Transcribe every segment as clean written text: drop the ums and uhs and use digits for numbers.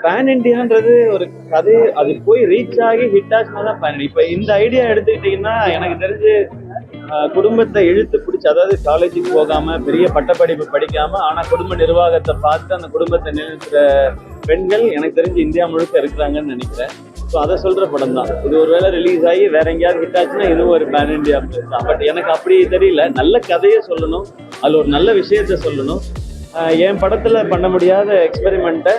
Pan இண்டியான்றது ஒரு கதை, அது போய் ரீச் ஆகி ஹிட் ஆச்சுன்னா தான் பேன். இப்ப இந்த ஐடியா எடுத்துக்கிட்டீங்கன்னா எனக்கு தெரிஞ்சு குடும்பத்தை இழுத்து பிடிச்சி, அதாவது காலேஜுக்கு போகாம பெரிய பட்டப்படிப்பு படிக்காம ஆனா குடும்ப நிர்வாகத்தை பார்த்து அந்த குடும்பத்தை நிறுத்துற பெண்கள் எனக்கு தெரிஞ்சு இந்தியா முழுக்க இருக்கிறாங்கன்னு நினைக்கிறேன். ஸோ அதை சொல்ற படம் தான் இது. ஒருவேளை ரிலீஸ் ஆகி வேற எங்கேயாவது ஹிட் ஆச்சுன்னா இதுவும் ஒரு பேன் இண்டியா தான். பட் எனக்கு அப்படி தெரியல. நல்ல கதையை சொல்லணும், அதுல ஒரு நல்ல விஷயத்த சொல்லணும். என் படத்துல பண்ண முடியாத எக்ஸ்பெரிமெண்ட்டை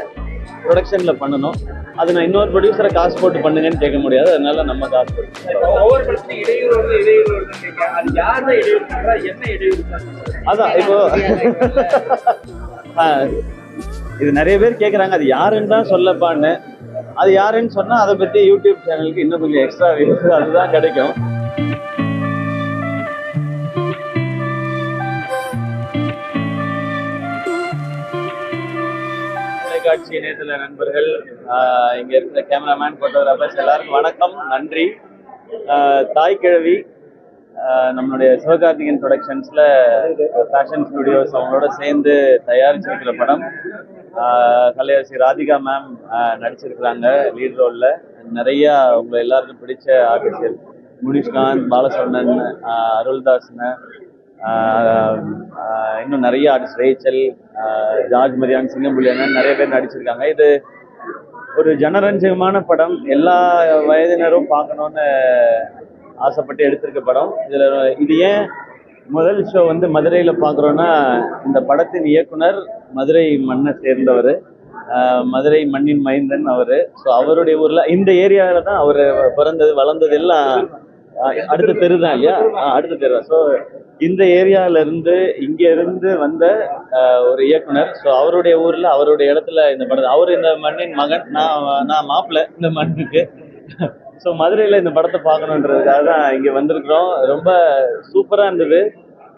ப்ரொடக்ஷன்ல பண்ணணும். அது நான் இன்னொரு ப்ரொடியூசரை காசு போட்டு பண்ணுங்கன்னு கேட்க முடியாது. அதனால நம்ம காசு போட்டு அதான் இப்போ இது நிறைய பேர் கேட்குறாங்க அது யாருன்னு தான் சொல்லப்பான்னு. அது யாருன்னு சொன்னா அதை பத்தி யூடியூப் சேனலுக்கு இன்னும் கொஞ்சம் எக்ஸ்ட்ரா இருக்கு, அதுதான் கிடைக்கும். தொலைக்காட்சி இணையதள நண்பர்கள், இங்க இருக்கிற கேமராமேன், போட்டோகிராஃபர்ஸ் எல்லாருக்கும் வணக்கம், நன்றி. தாய் கிழவி நம்மளுடைய சிவகார்த்திகேயன் ப்ரொடக்ஷன்ஸ்ல ஃபேஷன் ஸ்டுடியோஸ் அவங்களோட சேர்ந்து தயாரிச்சிருக்கிற படம். கலையரசி ராதிகா மேம் நடிச்சிருக்கிறாங்க லீட் ரோல்ல. நிறைய உங்களை எல்லாருக்கும் பிடிச்ச ஆர்டிஸ்டர் முனிஷ்காந்த், பாலசரவணன், அருள்தாஸ்னு, இன்னும் நிறைய ஆர்டிஸ்ட், ரேச்சல், ஜார்ஜ் மரியான், சிங்கம்புலியன், நிறைய பேர் நடிச்சிருக்காங்க. இது ஒரு ஜனரஞ்சகமான படம், எல்லா வயதினரும் பார்க்கணும்னு ஆசைப்பட்டு எடுத்திருக்க படம். இது ஏன் முதல் ஷோ மதுரையில பாக்குறோம்னா, இந்த படத்தின் இயக்குனர் மதுரை மண்ணை சேர்ந்தவர், மதுரை மண்ணின் மைந்தன் அவரு. ஸோ அவருடைய ஊர்ல இந்த ஏரியாவில தான் அவரு பிறந்தது வளர்ந்தது எல்லாம். அடுத்த தெரு தான் இல்லையா, அடுத்த தெரு. ஸோ இந்த ஏரியால இருந்து இங்க இருந்து வந்த ஒரு இயக்குனர். ஸோ அவருடைய ஊர்ல அவருடைய இடத்துல இந்த படம், அவரு இந்த மண்ணின் மகன், நான் மாப்பிள்ளை இந்த மண்ணுக்கு. ஸோ மதுரையில் இந்த படத்தை பார்க்கணுன்றதுக்காக தான் இங்கே வந்திருக்கிறோம். ரொம்ப சூப்பராக இருந்தது.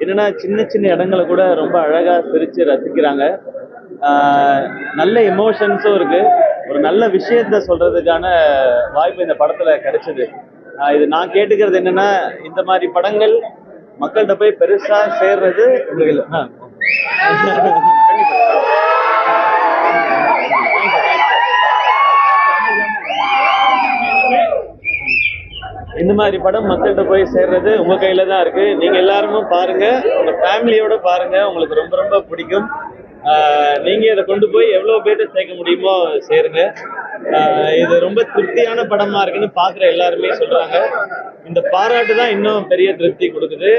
என்னென்னா சின்ன சின்ன இடங்களை கூட ரொம்ப அழகாக சிரித்து ரசிக்கிறாங்க. நல்ல எமோஷன்ஸும் இருக்குது. ஒரு நல்ல விஷயத்த சொல்கிறதுக்கான வாய்ப்பு இந்த படத்தில் கிடைச்சிது. இது நான் கேட்டுக்கிறது என்னென்னா, இந்த மாதிரி படங்கள் மக்கள்கிட்ட போய் பெருசாக சேர்றது இந்த மாதிரி படம் மக்கள்கிட்ட போய் சேர்றது உங்க கையில தான் இருக்கு. நீங்க எல்லாருமே பாருங்க, உங்க ஃபேமிலியோட பாருங்க, உங்களுக்கு ரொம்ப ரொம்ப பிடிக்கும். நீங்க இதை கொண்டு போய் எவ்வளவு பேர்ட்ட சேர்க்க முடியுமோ சேருங்க. இது ரொம்ப திருப்தியான படமா இருக்குன்னு பாக்குற எல்லாருமே சொல்றாங்க. இந்த பாராட்டு தான் இன்னும் பெரிய திருப்தி கொடுக்குது.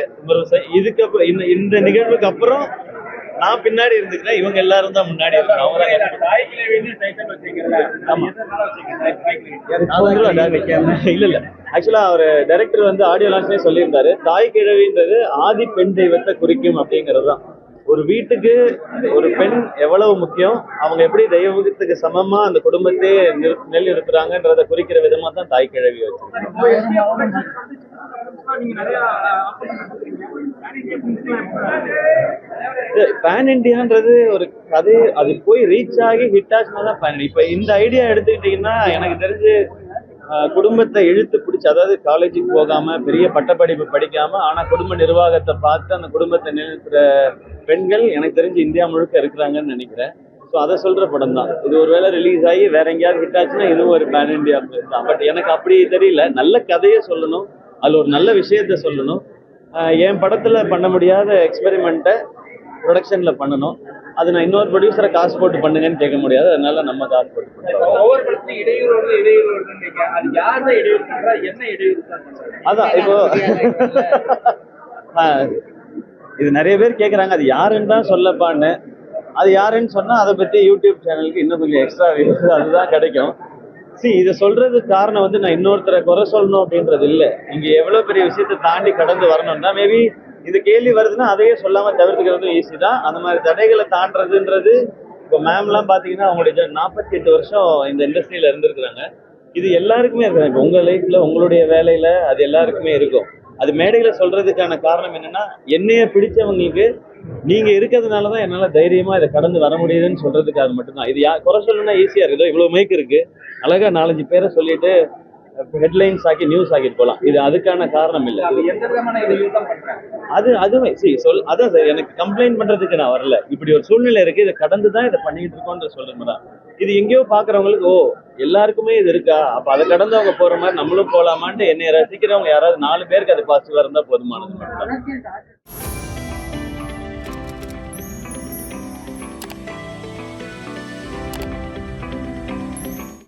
இதுக்கப்புறம் இந்த நிகழ்வுக்கு அப்புறம் நான் பின்னாடி இருந்துக்கிறேன், இவங்க எல்லாரும் தான் முன்னாடி இருக்காங்க. இல்ல இல்ல, ஆக்சுவலா அவர் டைரக்டர் ஆடியோ லான்ச்லயே சொல்லியிருந்தாரு, தாய் கிழவின்றது ஆதி பெண் தெய்வத்தை குறிக்கும் அப்படிங்கிறது தான். ஒரு வீட்டுக்கு ஒரு பெண் எவ்வளவு முக்கியம், அவங்க எப்படி தெய்வத்துக்கு சமமா அந்த குடும்பத்தையே நெல் இருக்கிறாங்கன்றத குறிக்கிற விதமா தான் தாய் கிழவி வச்சிருக்காங்க. பேன் இண்டியான்றது ஒரு கதை, அது போய் ரீச் ஆகி ஹிட் ஆச்சுன்னா தான் பேன். இப்ப இந்த ஐடியா எடுத்துக்கிட்டீங்கன்னா எனக்கு தெரிஞ்சு குடும்பத்தை இழுத்து பிடிச்சி, அதாவது காலேஜுக்கு போகாம பெரிய பட்டப்படிப்பு படிக்காம ஆனா குடும்ப நிர்வாகத்தை பார்த்து அந்த குடும்பத்தை நிறுத்துற பெண்கள் எனக்கு தெரிஞ்சு இந்தியா முழுக்க இருக்கிறாங்கன்னு நினைக்கிறேன். ஸோ அதை சொல்ற படம் தான் இது. ஒருவேளை ரிலீஸ் ஆகி வேற எங்கேயாவது ஹிட் ஆச்சுன்னா இதுவும் ஒரு பேன் இண்டியா தான். பட் எனக்கு அப்படி தெரியல. நல்ல கதையை சொல்லணும், அதுல ஒரு நல்ல விஷயத்த சொல்லணும். என் படத்துல பண்ண முடியாத எக்ஸ்பெரிமெண்ட்டை ப்ரொடக்ஷன்ல பண்ணணும். அது நான் இன்னொரு ப்ரொடியூசரை காசு போட்டு பண்ணுங்கன்னு கேட்க முடியாது. அதனால நம்ம காசு போட்டு அதான் இப்போ இது நிறைய பேர் கேட்குறாங்க அது யாருன்னு தான் சொல்லப்பான்னு. அது யாருன்னு சொன்னா அதை பத்தி யூடியூப் சேனலுக்கு இன்னும் கொஞ்சம் எக்ஸ்ட்ரா இருக்கு, அதுதான் கிடைக்கும். இதை சொல்றதுக்கு காரணம் நான் இன்னொருத்தரை குறை சொல்லணும் அப்படின்றது இல்லை. இங்க எவ்வளவு பெரிய விஷயத்தை தாண்டி கடந்து வரணும்னா, மேபி இந்த கேள்வி வருதுன்னா அதையே சொல்லாம தவிர்த்துக்கிறதும் ஈஸி தான். அந்த மாதிரி தடைகளை தாண்டதுன்றது, இப்போ மேம்லாம் பாத்தீங்கன்னா அவங்களுடைய 48 வருஷம் இந்த இண்டஸ்ட்ரியில இருந்திருக்கிறாங்க. இது எல்லாருக்குமே இருக்காங்க. இப்போ உங்க லைஃப்ல உங்களுடைய வேலையில அது எல்லாருக்குமே இருக்கும். அது மேடையில சொல்றதுக்கான காரணம் என்னன்னா, என்னைய பிடிச்சவங்களுக்கு நீங்க இருக்கிறதுனாலதான் என்னால தைரியமா இதை கடந்து வர முடியுதுன்னு சொல்றதுக்காக மட்டும்தான். இது குறை சொல்லணும்னா ஈஸியா இருக்குது. இவ்வளவு மைக் இருக்கு, அழகா 4-5 பேரை சொல்லிட்டு ஹெட்லைன்ஸ் ஆக்கி நியூஸ் ஆக்கிட்டு போகலாம். இது அதுக்கான காரணம் இல்லை. அது எந்த விதமான இதையும் தான் பண்றேன். அதுவே அதான் சார், எனக்கு கம்ப்ளைண்ட் பண்றதுக்கு நான் வரல. இப்படி ஒரு சூழ்நிலை இருக்கு, இதை கடந்து தான் இதை பண்ணிட்டு இருக்கோன்ற சொல்றதுதான். இது எங்கேயோ பாக்குறவங்களுக்கு ஓ எல்லாருக்குமே இது இருக்கா, அப்ப அதை கடந்து அவங்க போற மாதிரி நம்மளும் போலாமான்ட்டு என்னை ரசிக்கிறவங்க யாராவது 4 பேருக்கு அது பாசிட்டிவா இருந்தா போதுமானது.